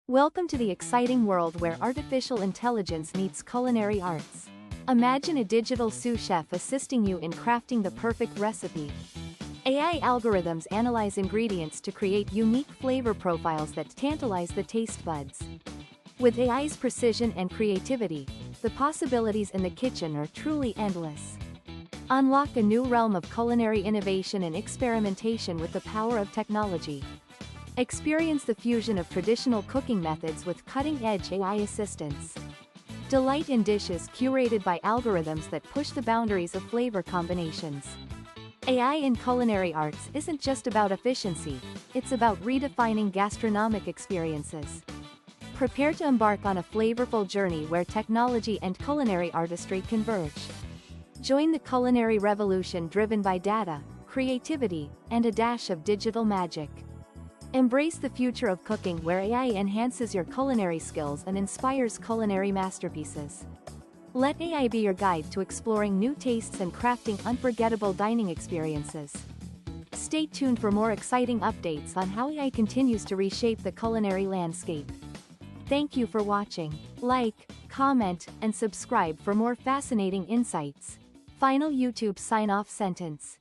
Welcome to the exciting world where artificial intelligence meets culinary arts. Imagine a digital sous chef assisting you in crafting the perfect recipe. AI algorithms analyze ingredients to create unique flavor profiles that tantalize the taste buds. With AI's precision and creativity, the possibilities in the kitchen are truly endless. Unlock a new realm of culinary innovation and experimentation with the power of technology. Experience the fusion of traditional cooking methods with cutting-edge AI assistance. Delight in dishes curated by algorithms that push the boundaries of flavor combinations. AI in culinary arts isn't just about efficiency, it's about redefining gastronomic experiences. Prepare to embark on a flavorful journey where technology and culinary artistry converge. Join the culinary revolution driven by data, creativity, and a dash of digital magic. Embrace the future of cooking where AI enhances your culinary skills and inspires culinary masterpieces. Let AI be your guide to exploring new tastes and crafting unforgettable dining experiences. Stay tuned for more exciting updates on how AI continues to reshape the culinary landscape. Thank you for watching. Like, comment, and subscribe for more fascinating insights. Final YouTube sign-off sentence.